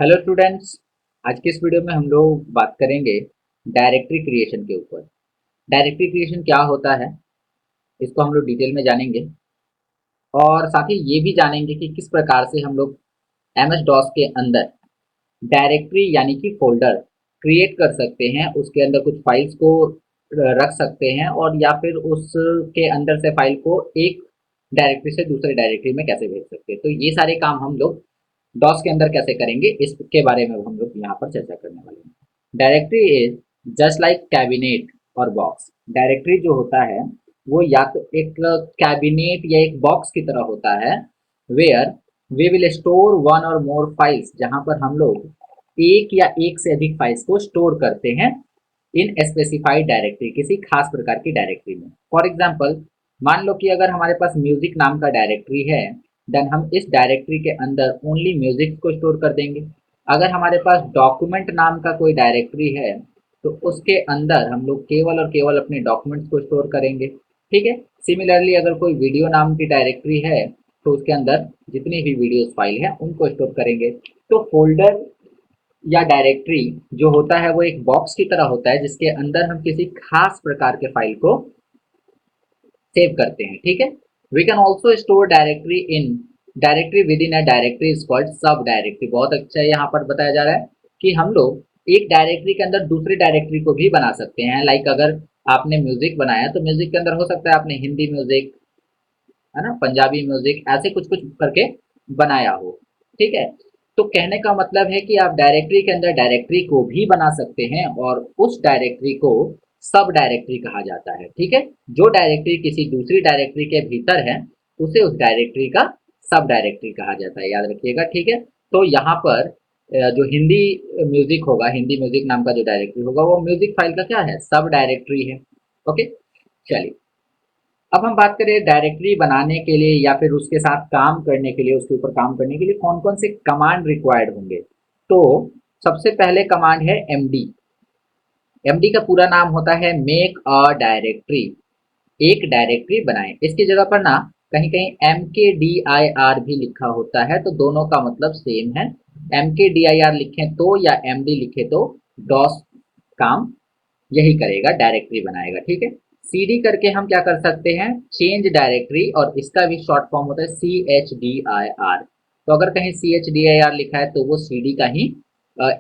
Hello students. आज के इस वीडियो में हम लोग बात करेंगे डायरेक्टरी क्रिएशन के ऊपर। डायरेक्टरी क्रिएशन क्या होता है, इसको हम लोग डिटेल में जानेंगे और साथ ही ये भी जानेंगे कि किस प्रकार से हम लोग एम एस डॉस के अंदर डायरेक्टरी यानी कि फोल्डर क्रिएट कर सकते हैं, उसके अंदर कुछ फाइल्स को रख सकते हैं और या फिर उसके अंदर से फाइल को एक डायरेक्टरी से दूसरे डायरेक्टरी में कैसे भेज सकते हैं। तो ये सारे काम हम लोग डॉस के अंदर कैसे करेंगे, इसके बारे में हम लोग यहाँ पर चर्चा करने वाले हैं। Directory is just like cabinet और बॉक्स। डायरेक्टरी जो होता है वो या तो एक कैबिनेट या एक बॉक्स की तरह होता है, where we will store one or more files, जहां पर हम लोग एक या एक से अधिक फाइल्स को स्टोर करते हैं इन स्पेसिफाइड डायरेक्टरी, किसी खास प्रकार की डायरेक्टरी में। फॉर एग्जाम्पल, मान लो कि अगर हमारे पास म्यूजिक नाम का डायरेक्टरी है, देन हम इस डायरेक्टरी के अंदर ओनली म्यूजिक को स्टोर कर देंगे। अगर हमारे पास डॉक्यूमेंट नाम का कोई डायरेक्टरी है, तो उसके अंदर हम लोग केवल और केवल अपने डॉक्यूमेंट्स को स्टोर करेंगे। ठीक है। सिमिलरली अगर कोई वीडियो नाम की डायरेक्टरी है, तो उसके अंदर जितनी भी वीडियोस फाइल है उनको स्टोर करेंगे। तो फोल्डर या डायरेक्टरी जो होता है वो एक बॉक्स की तरह होता है, जिसके अंदर हम किसी खास प्रकार के फाइल को सेव करते हैं। ठीक है। We can also store directory in directory within a directory is called sub directory. बहुत अच्छा यहाँ पर बताया जा रहा है कि हम लोग एक डायरेक्टरी के अंदर दूसरी डायरेक्टरी को भी बना सकते हैं। लाइक अगर आपने म्यूजिक बनाया तो म्यूजिक के अंदर हो सकता है आपने हिंदी म्यूजिक, है ना, पंजाबी म्यूजिक, ऐसे कुछ कुछ करके बनाया हो। ठीक है। तो कहने का मतलब है कि आप डायरेक्टरी के अंदर डायरेक्टरी को भी बना सकते हैं और उस डायरेक्टरी को सब डायरेक्टरी कहा जाता है। ठीक है। जो डायरेक्टरी किसी दूसरी डायरेक्टरी के भीतर है, उसे उस डायरेक्टरी का सब डायरेक्टरी कहा जाता है, याद रखिएगा। ठीक है। तो यहाँ पर जो हिंदी म्यूजिक होगा, हिंदी म्यूजिक नाम का जो डायरेक्टरी होगा, वो म्यूजिक फाइल का क्या है, सब डायरेक्टरी है। ओके। चलिए, अब हम बात करें डायरेक्टरी बनाने के लिए या फिर उसके साथ काम करने के लिए, उसके ऊपर काम करने के लिए कौन कौन से कमांड रिक्वायर्ड होंगे। तो सबसे पहले कमांड है एमडी। एमडी का पूरा नाम होता है मेक अ डायरेक्टरी। एक डायरेक्टरी बनाएं। इसकी जगह पर ना कहीं कहीं एम के डी आई आर भी लिखा होता है, तो दोनों का मतलब सेम है। एम के डी आई आर लिखें तो या एम डी लिखे तो डॉस काम यही करेगा, डायरेक्टरी बनाएगा। ठीक है। सीडी करके हम क्या कर सकते हैं, चेंज डायरेक्टरी, और इसका भी शॉर्ट फॉर्म होता है C H D I R. तो अगर कहीं C H D I R लिखा है तो वो सीडी का ही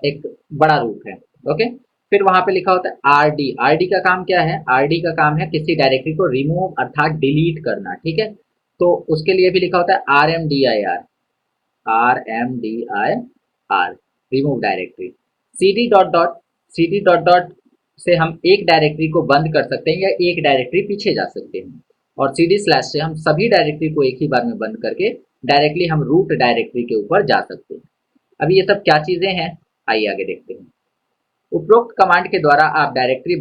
एक बड़ा रूप है। ओके। फिर वहां पे लिखा होता है आर डी। आर डी का काम क्या है, आर डी का काम है किसी डायरेक्टरी को रिमूव अर्थात डिलीट करना। ठीक है। तो उसके लिए भी लिखा होता है R M D I R, R M D I R, remove directory. C D dot dot, C D dot dot से हम एक डायरेक्टरी को बंद कर सकते हैं या एक डायरेक्टरी पीछे जा सकते हैं। और सी डी स्लैश से हम सभी डायरेक्टरी को एक ही बार में बंद करके डायरेक्टली हम रूट डायरेक्टरी के ऊपर जा सकते हैं। अभी ये सब क्या चीजें हैं, आइए आगे देखते हैं। उपरोक्त कमांड के द्वारा आप डायरेक्टरी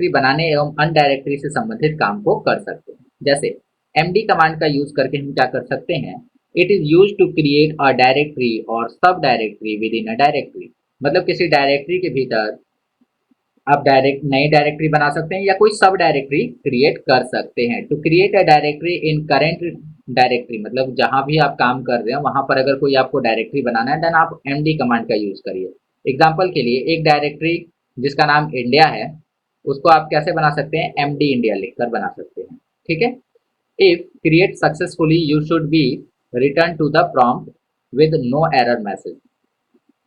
बनाने एवं अन डायरेक्टरी से संबंधित काम को कर सकते हैं। जैसे एमडी कमांड का यूज करके हम क्या कर सकते हैं, it is use to create a directory और sub directory within a directory. मतलब किसी डायरेक्टरी के भीतर आप डायरेक्ट नई डायरेक्टरी बना सकते हैं या कोई सब डायरेक्टरी क्रिएट कर सकते हैं। To create a directory in current directory, मतलब जहां भी आप काम कर रहे हैं वहां पर अगर कोई आपको डायरेक्टरी बनाना है, देन आप एमडी कमांड का यूज करिए। एग्जाम्पल के लिए एक डायरेक्टरी जिसका नाम इंडिया है, उसको आप कैसे बना सकते हैं, एम डी इंडिया लिखकर बना सकते हैं। ठीक है। If create successfully you should be return to the prompt with no error message.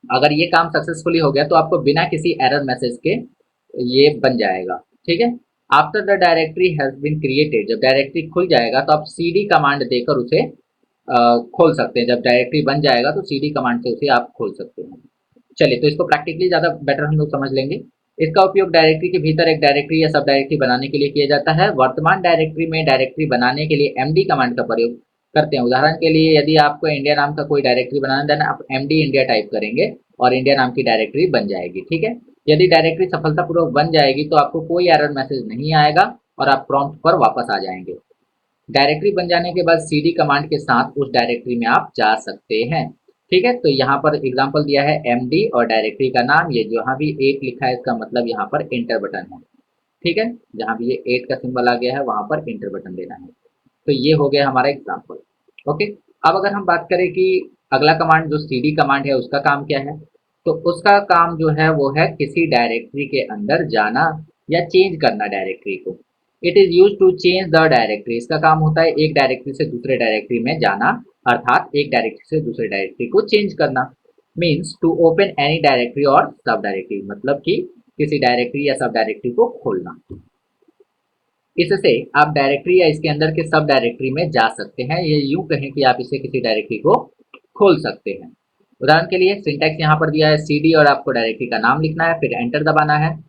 अगर ये काम सक्सेसफुली हो गया तो आपको बिना किसी एरर मैसेज के ये बन जाएगा। ठीक है। After the directory has been created, जब डायरेक्टरी खुल जाएगा तो आप सीडी कमांड देकर उसे खोल सकते हैं। जब डायरेक्टरी बन जाएगा तो सीडी कमांड से उसे आप खोल सकते हैं। चलिए, तो इसको प्रैक्टिकली ज़्यादा बेटर हम लोग समझ लेंगे। इसका उपयोग डायरेक्टरी के भीतर एक डायरेक्टरी या सब डायरेक्टरी बनाने के लिए किया जाता है। वर्तमान डायरेक्टरी में डायरेक्टरी बनाने के लिए एमडी कमांड का प्रयोग करते हैं। उदाहरण के लिए यदि आपको इंडिया नाम का कोई डायरेक्टरी बनाना है, देन आप एमडी इंडिया टाइप करेंगे और इंडिया नाम की डायरेक्टरी बन जाएगी। ठीक है। यदि डायरेक्टरी सफलतापूर्वक बन जाएगी तो आपको कोई एरर मैसेज नहीं आएगा और आप प्रॉम्प्ट पर वापस आ जाएंगे। डायरेक्टरी बन जाने के बाद सीडी कमांड के साथ उस डायरेक्टरी में आप जा सकते हैं। ठीक है। तो यहाँ पर एग्जांपल दिया है एमडी और डायरेक्टरी का नाम, ये जहाँ भी 8 लिखा है इसका मतलब यहाँ पर इंटर बटन है। ठीक है। जहाँ भी ये 8 का सिंबल आ गया है वहां पर इंटर बटन देना है। तो ये हो गया हमारा एग्जाम्पल। ओके। अब अगर हम बात करें कि अगला कमांड जो cd कमांड है उसका काम क्या है, तो उसका काम जो है वो है किसी डायरेक्टरी के अंदर जाना या चेंज करना डायरेक्टरी को। It is use to change the directory, इसका काम होता है एक डायरेक्टरी से दूसरे डायरेक्टरी में जाना, अर्थात एक डायरेक्टरी से दूसरे डायरेक्टरी को चेंज करना। Means to open any directory और सब डायरेक्टरी, मतलब कि किसी डायरेक्टरी या सब डायरेक्टरी को खोलना। इससे आप डायरेक्टरी या इसके अंदर के सब डायरेक्टरी में जा सकते हैं, ये यूं कहें कि आप इसे किसी डायरेक्टरी को खोल सकते हैं। उदाहरण के लिए सिंटैक्स यहाँ पर दिया है cd और आपको डायरेक्टरी का नाम लिखना है, फिर एंटर दबाना है।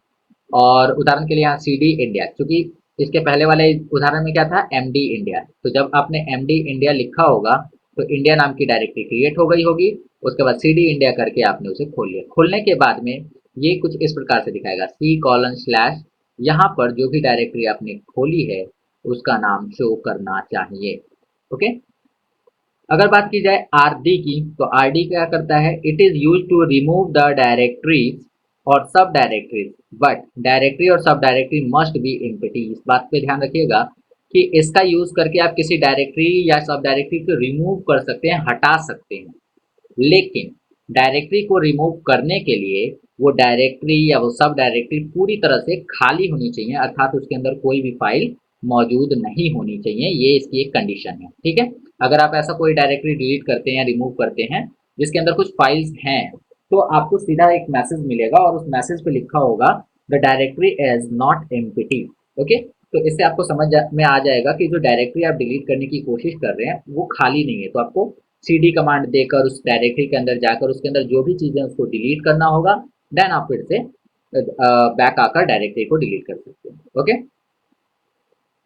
और उदाहरण के लिए यहाँ cd इंडिया, क्योंकि इसके पहले वाले उदाहरण में क्या था md इंडिया, तो जब आपने md इंडिया लिखा होगा तो इंडिया नाम की डायरेक्टरी क्रिएट हो गई होगी। उसके बाद cd इंडिया करके आपने उसे खोल लिया। खोलने के बाद में ये कुछ इस प्रकार से दिखाएगा c:/ यहाँ पर जो भी डायरेक्टरी आपने खोली है उसका नाम शो करना चाहिए। ओके। अगर बात की जाए आरडी की, तो आरडी क्या करता है, it is use to remove the directories और सब डायरेक्टरीज, बट डायरेक्टरी और sub directory must be empty. इस बात पे ध्यान रखिएगा कि इसका यूज करके आप किसी डायरेक्टरी या सब डायरेक्टरी को रिमूव कर सकते हैं, हटा सकते हैं, लेकिन डायरेक्टरी को रिमूव करने के लिए वो डायरेक्टरी या वो सब डायरेक्टरी पूरी तरह से खाली होनी चाहिए, अर्थात उसके अंदर कोई भी फाइल मौजूद नहीं होनी चाहिए, ये इसकी एक कंडीशन है। ठीक है। अगर आप ऐसा कोई डायरेक्टरी डिलीट करते हैं या रिमूव करते हैं जिसके अंदर कुछ फाइल्स हैं, तो आपको सीधा एक मैसेज मिलेगा और उस मैसेज पे लिखा होगा the directory is not empty. Okay. तो इससे आपको में आ जाएगा कि जो डायरेक्टरी आप डिलीट करने की कोशिश कर रहे हैं वो खाली नहीं है, तो आपको cd कमांड देकर उस डायरेक्टरी के अंदर जाकर उसके अंदर जो भी चीजें उसको डिलीट करना होगा, देन आप फिर से बैक आकर डायरेक्टरी को डिलीट कर सकते हैं। ओके।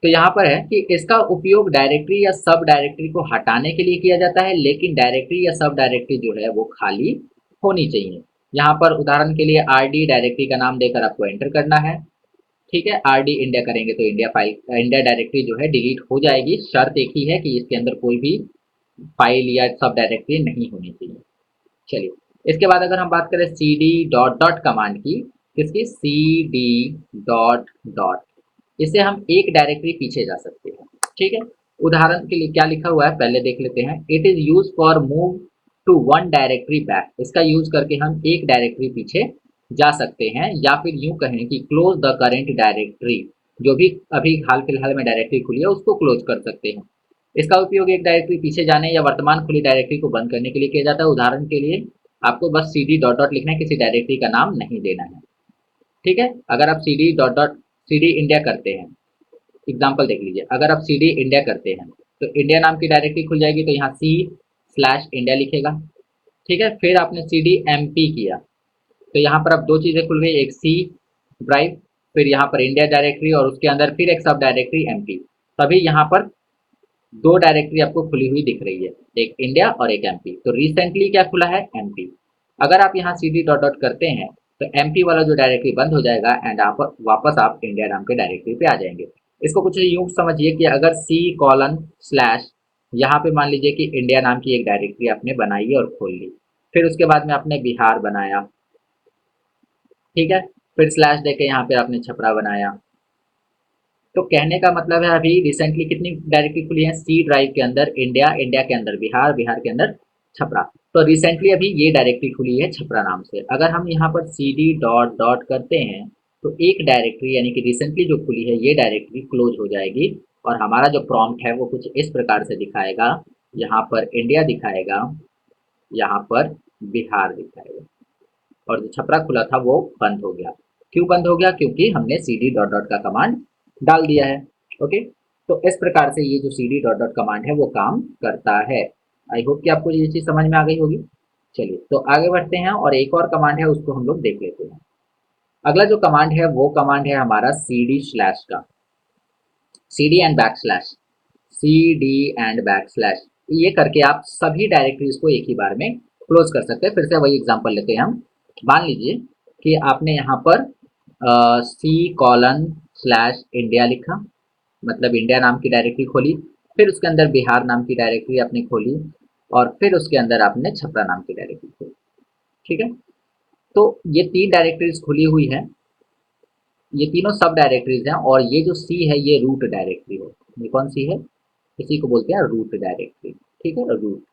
तो यहाँ पर है कि इसका उपयोग डायरेक्टरी या सब डायरेक्टरी को हटाने के लिए किया जाता है, लेकिन डायरेक्टरी या सब डायरेक्टरी जो है वो खाली होनी चाहिए। यहाँ पर उदाहरण के लिए rd डायरेक्टरी का नाम देकर आपको एंटर करना है। ठीक है। rd इंडिया करेंगे तो इंडिया डायरेक्टरी जो है डिलीट हो जाएगी, शर्त एक ही है कि इसके अंदर कोई भी फाइल या सब डायरेक्टरी नहीं होनी चाहिए। चलिए, इसके बाद अगर हम बात करें cd डॉट डॉट कमांड की, किसकी, cd डॉट डॉट, इससे हम एक डायरेक्टरी पीछे जा सकते हैं। ठीक है। उदाहरण के लिए क्या लिखा हुआ है पहले देख लेते हैं। It is use for move to one directory back, इसका यूज करके हम एक डायरेक्टरी पीछे जा सकते हैं, या फिर यूं कहें कि क्लोज द करेंट डायरेक्टरी, जो भी अभी हाल फिलहाल में डायरेक्टरी खुली है उसको क्लोज कर सकते हैं। इसका उपयोग एक डायरेक्टरी पीछे जाने या वर्तमान खुली डायरेक्टरी को बंद करने के लिए किया जाता है। उदाहरण के लिए आपको बस cd डॉट डॉट लिखना है, किसी डायरेक्टरी का नाम नहीं देना है। ठीक है। अगर आप cd dot dot cd India करते हैं, एग्जाम्पल देख लीजिए, अगर आप cd इंडिया करते हैं तो इंडिया नाम की डायरेक्टरी खुल जाएगी, तो यहाँ c/इंडिया लिखेगा। ठीक है। फिर आपने cd mp किया तो यहाँ पर अब दो चीजें खुल गई, एक सी ड्राइव, फिर यहाँ पर इंडिया डायरेक्टरी और उसके अंदर फिर एक सब डायरेक्टरी एमपी। तभी यहाँ पर दो डायरेक्टरी आपको खुली हुई दिख रही है, एक इंडिया और एक एमपी। तो रिसेंटली क्या खुला है, एमपी। अगर आप यहाँ cd डॉट डॉट करते हैं तो एमपी वाला जो डायरेक्टरी बंद हो जाएगा एंड आप वापस आप इंडिया नाम के डायरेक्टरी पे आ जाएंगे। इसको कुछ यूं समझिए कि अगर c:/ यहाँ पे मान लीजिए कि इंडिया नाम की एक डायरेक्टरी आपने बनाई और खोल ली, फिर उसके बाद में आपने बिहार बनाया। ठीक है। फिर स्लैश देके यहाँ पे आपने छपरा बनाया। तो कहने का मतलब है अभी रिसेंटली कितनी डायरेक्टरी खुली है, सी ड्राइव के अंदर इंडिया, इंडिया के अंदर बिहार, बिहार के अंदर छपरा। तो रिसेंटली अभी ये डायरेक्टरी खुली है छपरा नाम से। अगर हम यहाँ पर cd डॉट डॉट करते हैं तो एक डायरेक्टरी यानी कि रिसेंटली जो खुली है ये डायरेक्टरी क्लोज हो जाएगी, और हमारा जो प्रॉम्प्ट है वो कुछ इस प्रकार से दिखाएगा, यहाँ पर इंडिया दिखाएगा, यहाँ पर बिहार दिखाएगा, और जो छपरा खुला था वो बंद हो गया। क्यों बंद हो गया, क्योंकि हमने cd डॉट डॉट का कमांड डाल दिया है। ओके। तो इस प्रकार से ये जो cd डॉट डॉट कमांड है वो काम करता है। आई होप कि आपको ये चीज समझ में आ गई होगी। चलिए, तो आगे बढ़ते हैं और एक और कमांड है उसको हम लोग देख लेते हैं। अगला जो कमांड है वो कमांड है हमारा cd/ का, cd and back slash, cd and back slash. ये करके आप सभी डायरेक्टरीज को एक ही बार में क्लोज कर सकते हैं। फिर से वही एग्जांपल लेते हैं हम। मान लीजिए कि आपने यहाँ पर c:/इंडिया लिखा, मतलब इंडिया नाम की डायरेक्टरी खोली, फिर उसके अंदर बिहार नाम की डायरेक्टरी आपने खोली, और फिर उसके अंदर आपने छपरा नाम की डायरेक्टरी खोली। ठीक है। तो ये तीन डायरेक्टरीज खुली हुई है, ये तीनों सब डायरेक्टरीज हैं, और ये जो सी है ये रूट डायरेक्टरी है। ये कौन सी है, इसी को बोलते हैं रूट डायरेक्टरी। ठीक है, रूट।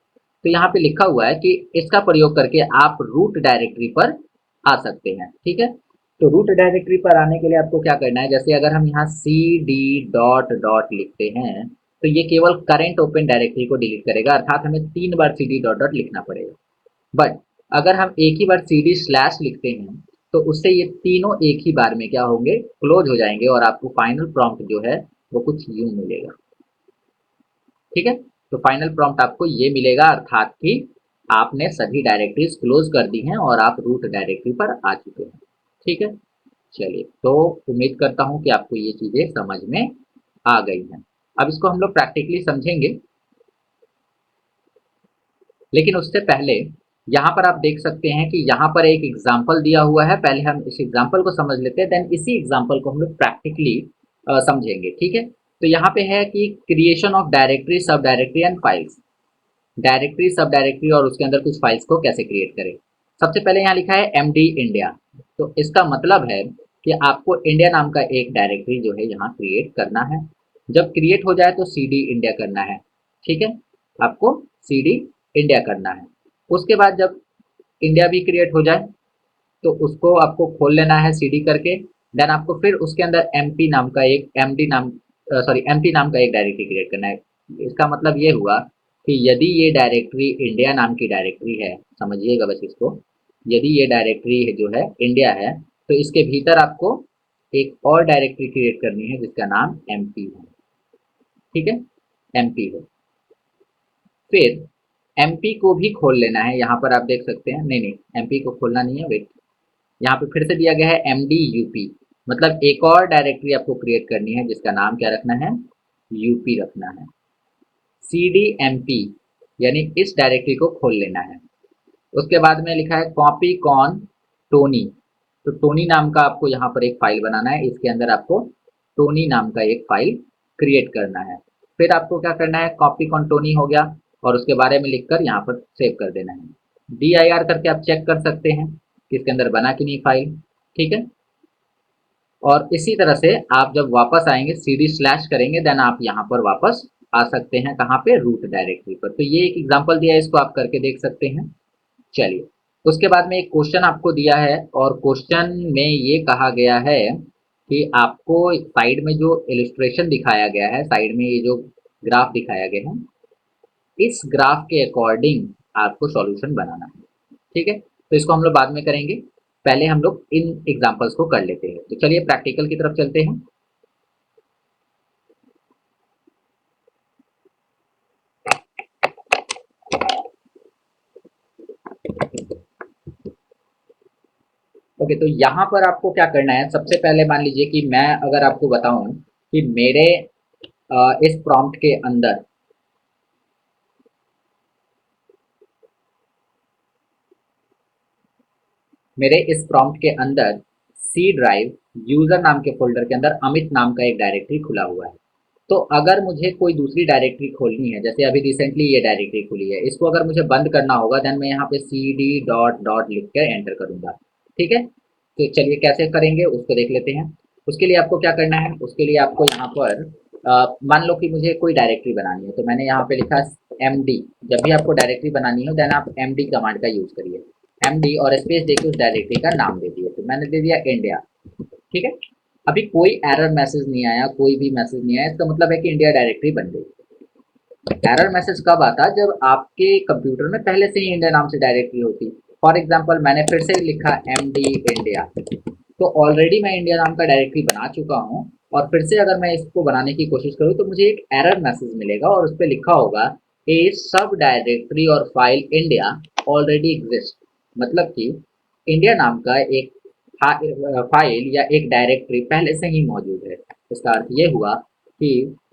तो यहाँ पे लिखा हुआ है कि इसका प्रयोग करके आप रूट डायरेक्टरी पर आ सकते हैं। ठीक है, तो रूट डायरेक्टरी पर आने के लिए आपको क्या करना है, जैसे अगर हम यहाँ सी डी डॉट डॉट लिखते हैं तो ये केवल करेंट ओपन डायरेक्टरी को डिलीट करेगा, अर्थात हमें 3 बार सी डी डॉट डॉट लिखना पड़ेगा। बट अगर हम एक ही बार सी डी स्लैश लिखते हैं तो उससे ये तीनों एक ही बार में क्या होंगे, क्लोज हो जाएंगे और आपको फाइनल प्रॉम्प्ट जो है वो कुछ यूं मिलेगा। ठीक है, तो फाइनल प्रॉम्प्ट आपको ये मिलेगा, अर्थात कि आपने सभी डायरेक्टरीज क्लोज कर दी हैं और आप रूट डायरेक्टरी पर आ चुके हैं। ठीक है, चलिए, तो उम्मीद करता हूं कि आपको ये चीजें समझ में आ गई हैं। अब इसको हम लोग प्रैक्टिकली समझेंगे, लेकिन उससे पहले यहाँ पर आप देख सकते हैं कि यहाँ पर एक एग्जाम्पल दिया हुआ है। पहले हम इस एग्जाम्पल को समझ लेते हैं, देन इसी एग्जाम्पल को हम लोग प्रैक्टिकली समझेंगे। ठीक है, तो यहाँ पे है कि क्रिएशन ऑफ डायरेक्टरी, सब डायरेक्टरी एंड फाइल्स। डायरेक्टरी, सब डायरेक्टरी और उसके अंदर कुछ फाइल्स को कैसे क्रिएट करें। सबसे पहले यहाँ लिखा है एमडी इंडिया, तो इसका मतलब है कि आपको इंडिया नाम का एक डायरेक्टरी जो है यहाँ क्रिएट करना है। जब क्रिएट हो जाए तो सीडी इंडिया करना है। ठीक है, आपको सीडी इंडिया करना है। उसके बाद जब इंडिया भी क्रिएट हो जाए तो उसको आपको खोल लेना है सीडी करके। देन आपको फिर उसके अंदर एमपी नाम का एक एमडी नाम सॉरी एमपी नाम का एक डायरेक्टरी क्रिएट करना है। इसका मतलब ये हुआ कि यदि ये डायरेक्टरी इंडिया नाम की डायरेक्टरी है, समझिएगा बस इसको, यदि ये डायरेक्टरी जो है इंडिया है तो इसके भीतर आपको एक और डायरेक्टरी क्रिएट करनी है जिसका नाम एमपी है। ठीक है, एमपी है। फिर एमपी को भी खोल लेना है, यहाँ पर आप देख सकते हैं, नहीं नहीं एमपी को खोलना नहीं है, वेट, यहाँ पे फिर से दिया गया है एमडी यूपी, मतलब एक और डायरेक्टरी आपको क्रिएट करनी है जिसका नाम क्या रखना है, यूपी रखना है। सी डी एम पी यानी इस डायरेक्टरी को खोल लेना है। उसके बाद में लिखा है कॉपी कॉन टोनी, तो टोनी नाम का आपको यहाँ पर एक फाइल बनाना है, इसके अंदर आपको टोनी नाम का एक फाइल क्रिएट करना है। फिर आपको क्या करना है, कॉपी कॉन टोनी हो गया और उसके बारे में लिखकर यहाँ पर सेव कर देना है। डी आई आर करके आप चेक कर सकते हैं कि इसके अंदर बना कि नहीं फाइल। ठीक है, और इसी तरह से आप जब वापस आएंगे सीडी स्लैश करेंगे देन आप यहाँ पर वापस आ सकते हैं, कहाँ पे, रूट डायरेक्टरी पर। तो ये एक एग्जांपल दिया है, इसको आप करके देख सकते हैं। चलिए, उसके बाद में एक क्वेश्चन आपको दिया है और क्वेश्चन में ये कहा गया है कि आपको साइड में जो इलस्ट्रेशन दिखाया गया है, साइड में ये जो ग्राफ दिखाया गया है, इस ग्राफ के अकॉर्डिंग आपको सॉल्यूशन बनाना है। ठीक है, तो इसको हम लोग बाद में करेंगे, पहले हम लोग इन एग्जांपल्स को कर लेते हैं। तो चलिए प्रैक्टिकल की तरफ चलते हैं। ओके, तो यहाँ पर आपको क्या करना है, सबसे पहले मान लीजिए कि मैं अगर आपको बताऊं कि मेरे इस प्रॉम्प्ट के अंदर मेरे इस प्रॉम्प्ट के अंदर सी ड्राइव यूजर नाम के फोल्डर के अंदर अमित नाम का एक डायरेक्टरी खुला हुआ है। तो अगर मुझे कोई दूसरी डायरेक्टरी खोलनी है, जैसे अभी रिसेंटली ये डायरेक्टरी खुली है, इसको अगर मुझे बंद करना होगा देन मैं यहाँ पे सी डी डॉट डॉट लिख कर एंटर करूंगा। ठीक है, तो चलिए कैसे करेंगे उसको देख लेते हैं। उसके लिए आपको क्या करना है, उसके लिए आपको यहाँ पर मान लो कि मुझे कोई डायरेक्टरी बनानी है, तो मैंने यहाँ पे लिखा एम डी। जब भी आपको डायरेक्टरी बनानी हो देन आप एम डी कमांड का यूज करिए, एम डी और स्पेस देके उस डायरेक्टरी का नाम दे दिए, तो मैंने दे दिया इंडिया। ठीक है, अभी कोई एरर मैसेज नहीं आया, कोई भी मैसेज नहीं आया, इसका मतलब है कि इंडिया डायरेक्टरी बन गई। एरर मैसेज कब आता, जब आपके कंप्यूटर में पहले से ही इंडिया नाम से डायरेक्टरी होती। फॉर एग्जाम्पल मैंने फिर से लिखा एम डी इंडिया, तो ऑलरेडी मैं इंडिया नाम का डायरेक्टरी बना चुका हूँ, और फिर से अगर मैं इसको बनाने की कोशिश करूँ तो मुझे एक एरर मैसेज मिलेगा और उस पर लिखा होगा ए सब डायरेक्टरी और फाइल इंडिया ऑलरेडी एग्जिस्ट, मतलब कि इंडिया नाम का एक फाइल या एक डायरेक्टरी पहले से ही मौजूद है। इसका अर्थ ये हुआ कि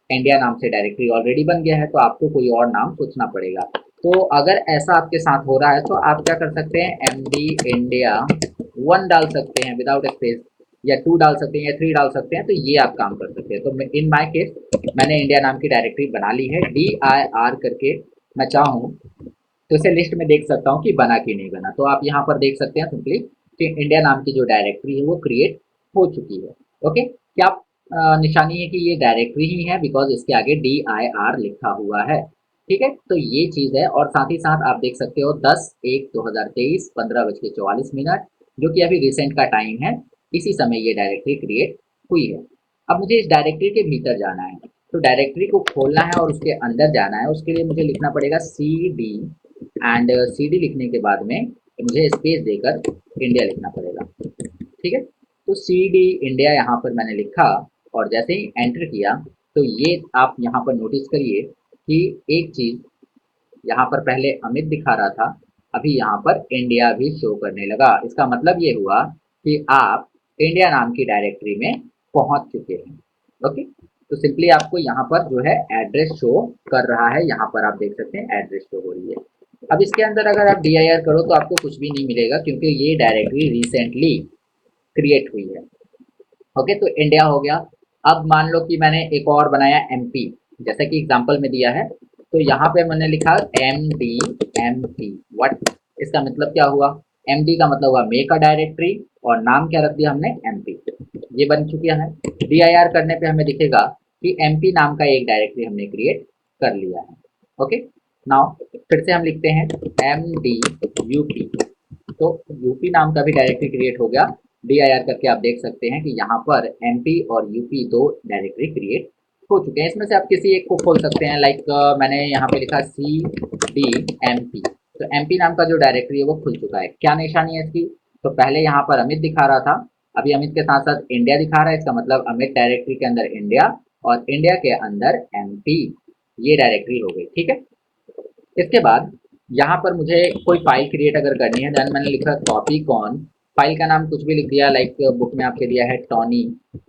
इंडिया नाम से डायरेक्टरी ऑलरेडी बन गया है, तो आपको कोई और नाम सोचना पड़ेगा। तो अगर ऐसा आपके साथ हो रहा है तो आप क्या कर सकते हैं, एम डी इंडिया 1 डाल सकते हैं विदाउट स्पेस, या 2 डाल सकते हैं, या 3 डाल सकते हैं, तो ये आप काम कर सकते हैं। तो इन माय केस मैंने इंडिया नाम की डायरेक्टरी बना ली है, डी आई आर करके। मैं चाहूँ तो इसे लिस्ट में देख सकता हूँ कि बना कि नहीं बना, तो आप यहाँ पर देख सकते हैं सिंपली कि इंडिया नाम की जो डायरेक्टरी है वो क्रिएट हो चुकी है। ओके, क्या निशानी है कि ये डायरेक्टरी ही है, बिकॉज इसके आगे डी आई आर लिखा हुआ है। ठीक है, तो ये चीज़ है। और साथ ही साथ आप देख सकते हो 10/1/2023 15:44 जो कि अभी रिसेंट का टाइम है, इसी समय ये डायरेक्टरी क्रिएट हुई है। अब मुझे इस डायरेक्टरी के भीतर जाना है, तो डायरेक्टरी को खोलना है और उसके अंदर जाना है। उसके लिए मुझे लिखना पड़ेगा CD, एंड CD लिखने के बाद में मुझे स्पेस देकर इंडिया लिखना पड़ेगा। ठीक है, तो CD इंडिया यहाँ पर मैंने लिखा, और जैसे ही एंटर किया तो ये आप यहाँ पर नोटिस करिए कि एक चीज़, यहाँ पर पहले अमित दिखा रहा था, अभी यहाँ पर इंडिया भी शो करने लगा। इसका मतलब ये हुआ कि आप इंडिया नाम की डायरेक्टरी में पहुंच चुके हैं। ओके, तो सिंपली आपको यहाँ पर जो है एड्रेस शो कर रहा है, यहाँ पर आप देख सकते हैं एड्रेस शो हो रही है। अब इसके अंदर अगर आप DIR करो तो आपको कुछ भी नहीं मिलेगा, क्योंकि ये डायरेक्टरी रिसेंटली क्रिएट हुई है। ओके, तो इंडिया हो गया। अब मान लो कि मैंने एक और बनाया MP, जैसा कि एग्जांपल में दिया है, तो यहाँ पे मैंने लिखा MD MP। व्हाट, इसका मतलब क्या हुआ? MD का मतलब हुआ मेक अ डायरेक्टरी, और नाम क्या रख दिया हमने? MP। ये बन चुकी है। DIR करने पे हमें दिखेगा कि MP नाम का एक डायरेक्टरी हमने क्रिएट कर लिया है। ओके, नाउ फिर से हम लिखते हैं MD UP, तो यूपी नाम का भी डायरेक्टरी क्रिएट हो गया। DIR करके आप देख सकते हैं कि यहाँ पर MP और UP दो डायरेक्टरी क्रिएट हो चुके हैं। इसमें से आप किसी एक को खोल सकते हैं, लाइक मैंने यहाँ पे लिखा CDMP, तो MP नाम का जो डायरेक्टरी है वो खुल चुका है। क्या निशानी है इसकी? तो पहले यहाँ पर अमित दिखा रहा था, अभी अमित के साथ साथ इंडिया दिखा रहा है। इसका मतलब अमित डायरेक्टरी के अंदर इंडिया, और इंडिया के अंदर MP, ये डायरेक्टरी हो गई। ठीक है, इसके बाद यहाँ पर मुझे कोई फाइल क्रिएट अगर करनी है, देन मैंने लिखा कॉपी कॉन, फाइल का नाम कुछ भी लिख दिया, लाइक बुक में आपके दिया है टॉनी,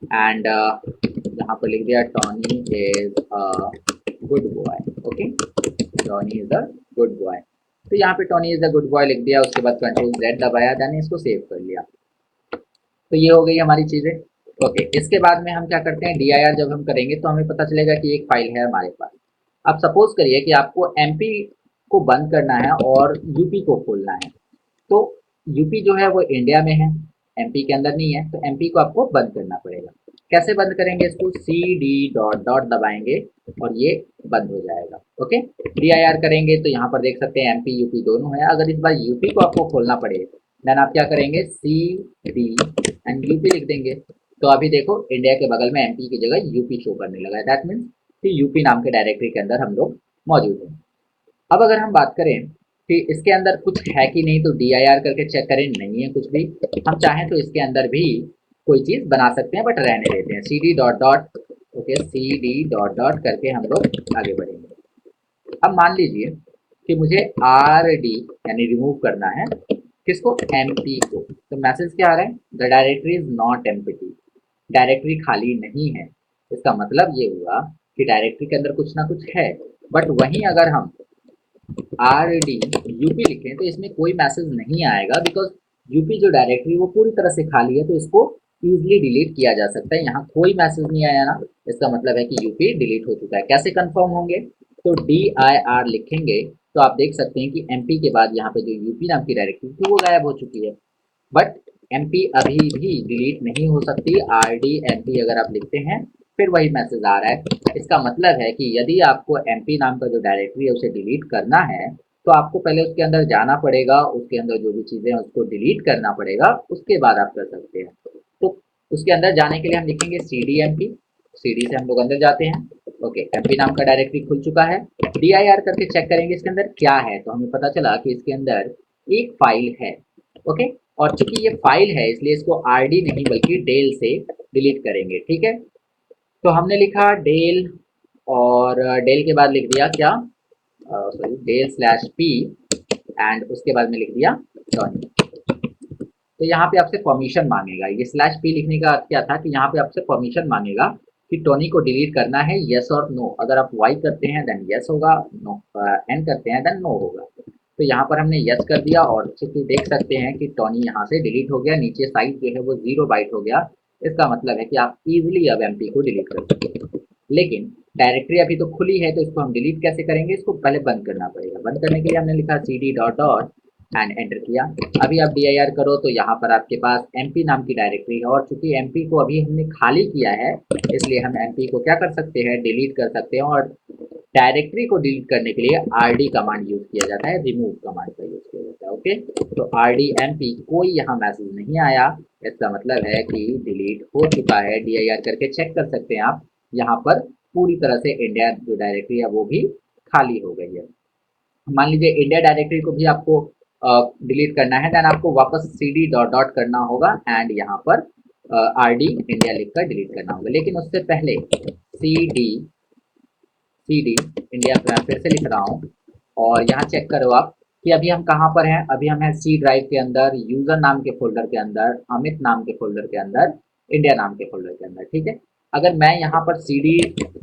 एंड यहाँ पर लिख दिया Tony is a good boy. Okay, Tony is a good boy, तो यहाँ पे Tony is a good boy लिख दिया। उसके बाद Ctrl+Z दबाया, देन इसको सेव कर लिया। तो ये हो गई हमारी चीज़ें। ओके, इसके बाद में हम क्या करते हैं, DIR जब हम करेंगे तो हमें पता चलेगा कि एक फाइल है हमारे पास। अब सपोज करिए कि आपको MP को बंद करना है और UP को खोलना है, तो UP जो है वो इंडिया में है, MP के अंदर नहीं है, तो MP को आपको बंद करना पड़ेगा। कैसे बंद करेंगे इसको? CD डॉट डॉट दबाएंगे और ये बंद हो जाएगा। ओके, DIR करेंगे तो यहाँ पर देख सकते हैं MP UP दोनों है। अगर इस बार UP को आपको खोलना पड़े, देन आप क्या करेंगे? CD एंड UP लिख देंगे, तो अभी देखो इंडिया के बगल में MP की जगह UP शो करने लगा है। दैट मीन्स कि UP नाम के डायरेक्टरी के अंदर हम लोग मौजूद हैं। अब अगर हम बात करें कि इसके अंदर कुछ है कि नहीं, तो DIR करके चेक करें, नहीं है कुछ भी। हम चाहें तो इसके अंदर भी कोई चीज़ बना सकते हैं, बट रहने देते हैं। CD dot dot, okay, CD dot dot करके हम लोग आगे बढ़ेंगे। अब मान लीजिए कि मुझे RD यानी रिमूव करना है, किसको? MP को। तो मैसेज क्या आ रहा है? The directory is not empty, directory खाली नहीं है। इसका मतलब ये हुआ कि डायरेक्टरी के अंदर कुछ ना कुछ है। बट वहीं अगर हम RD UP लिखें तो इसमें कोई मैसेज नहीं आएगा, बिकॉज UP जो डायरेक्टरी वो पूरी तरह से खाली है, तो इसको ईजिली डिलीट किया जा सकता है। यहाँ कोई मैसेज नहीं आया ना, इसका मतलब है कि UP डिलीट हो चुका है। कैसे कंफर्म होंगे? तो DIR लिखेंगे तो आप देख सकते हैं कि MP के बाद यहाँ पे जो UP नाम की डायरेक्टरी थी वो गायब हो चुकी है। बट MP अभी भी डिलीट नहीं हो सकती। RD MP अगर आप लिखते हैं फिर वही मैसेज आ रहा है। इसका मतलब है कि यदि आपको MP नाम का जो डायरेक्टरी है उसे डिलीट करना है, तो आपको पहले उसके अंदर जाना पड़ेगा, उसके अंदर जो भी चीज़ें हैं उसको डिलीट करना पड़ेगा, उसके बाद आप कर सकते हैं। तो उसके अंदर जाने के लिए हम लिखेंगे CDMP, CD से हम लोग अंदर जाते हैं। ओके, MP नाम का डायरेक्टरी खुल चुका है। DIR करके चेक करेंगे इसके अंदर क्या है, तो हमें पता चला कि इसके अंदर एक फाइल है। ओके, और चूंकि ये फाइल है इसलिए इसको RD नहीं बल्कि डेल से डिलीट करेंगे। ठीक है, तो हमने लिखा डेल, और डेल के बाद लिख दिया क्या? सॉरी, डेल/P, एंड उसके बाद में लिख दिया टॉनी। तो यहाँ पे आपसे परमिशन मांगेगा। ये /P लिखने का अर्थ क्या था कि यहाँ पे आपसे परमिशन मांगेगा कि टोनी को डिलीट करना है, यस और नो। अगर आप वाई करते हैं देन यस होगा, नो एन करते हैं देन नो होगा। तो यहाँ पर हमने यस कर दिया, और चूंकि देख सकते हैं कि टोनी यहाँ से डिलीट हो गया, नीचे साइज जो है वो 0 बाइट हो गया। इसका मतलब है कि आप इजीली अब MP को डिलीट कर सकते हैं। लेकिन डायरेक्टरी अभी तो खुली है, तो इसको हम डिलीट कैसे करेंगे? इसको पहले बंद करना पड़ेगा। बंद करने के लिए हमने लिखा CD dot dot and enter किया। अभी आप DIR करो तो यहाँ पर आपके पास MP नाम की डायरेक्टरी है, और चूंकि MP को अभी हमने खाली किया है इसलिए हम MP को क्या कर सकते हैं? डिलीट कर सकते हैं। और डायरेक्टरी को डिलीट करने के लिए rd कमांड यूज किया जाता है, रिमूव कमांड का यूज किया जाता है। ओके, तो rdmp कोई यहाँ मैसेज नहीं आया, इसका मतलब है कि डिलीट हो चुका है। dir करके चेक कर सकते हैं आप, यहाँ पर पूरी तरह से इंडिया जो डायरेक्टरी है वो भी खाली हो गई है। मान लीजिए इंडिया डायरेक्टरी को भी आपको डिलीट करना है, देन आपको वापस cd डॉट डॉट करना होगा एंड यहाँ पर rd इंडिया लिखकर डिलीट करना होगा। लेकिन उससे पहले cd इंडिया मैं फिर से लिख रहा हूँ, और यहाँ चेक करो आप कि अभी हम कहाँ पर हैं। अभी हम हैं सी ड्राइव के अंदर, यूजर नाम के फोल्डर के अंदर, अमित नाम के फोल्डर के अंदर, इंडिया नाम के फोल्डर के अंदर। ठीक है, अगर मैं यहाँ पर cd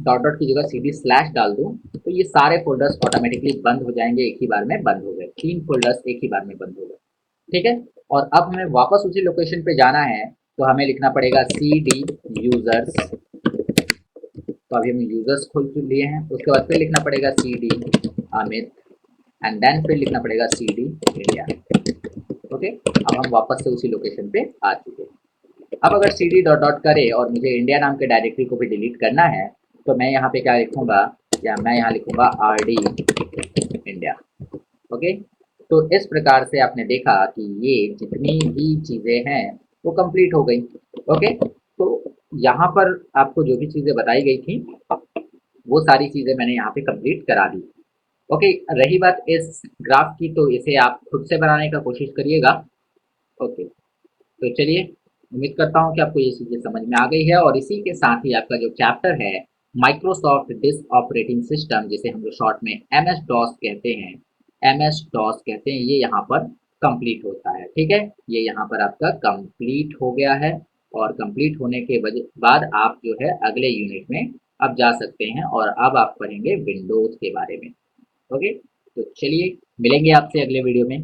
डॉट डॉट की जगह cd स्लैश डाल दूँ तो ये सारे फोल्डर्स ऑटोमेटिकली बंद हो जाएंगे, एक ही बार में बंद हो गए, 3 फोल्डर्स एक ही बार में बंद हो गए। ठीक है, और अब हमें वापस उसी लोकेशन पे जाना है, तो हमें लिखना पड़ेगा cd यूजर्स। तो अभी हम यूजर्स खोल लिए हैं, उसके बाद फिर लिखना पड़ेगा cd अमित एंड देन फिर लिखना पड़ेगा cd इंडिया। ओके, अब हम वापस से उसी लोकेशन पे आ चुके हैं। अब अगर cd डॉट डॉट करे और मुझे इंडिया नाम के डायरेक्टरी को भी डिलीट करना है, तो मैं यहाँ पे क्या लिखूंगा, या मैं यहाँ लिखूंगा rd इंडिया। ओके, तो इस प्रकार से आपने देखा कि ये जितनी भी चीज़ें हैं वो कंप्लीट हो गई। ओके, तो यहाँ पर आपको जो भी चीज़ें बताई गई थी वो सारी चीज़ें मैंने यहाँ पे कंप्लीट करा दी। ओके, रही बात इस ग्राफ की, तो इसे आप खुद से बनाने का कोशिश करिएगा। ओके, तो चलिए, उम्मीद करता हूँ कि आपको ये चीज़ें समझ में आ गई है, और इसी के साथ ही आपका जो चैप्टर है माइक्रोसॉफ्ट डिस्क ऑपरेटिंग सिस्टम, जिसे हम लोग शॉर्ट में एमएस डॉस कहते हैं, एमएस डॉस कहते हैं, ये यहाँ पर कंप्लीट होता है। ठीक है, ये यहाँ पर आपका कंप्लीट हो गया है, और कंप्लीट होने के बाद आप जो है अगले यूनिट में अब जा सकते हैं, और अब आप पढ़ेंगे विंडोज के बारे में। ओके, तो चलिए मिलेंगे आपसे अगले वीडियो में।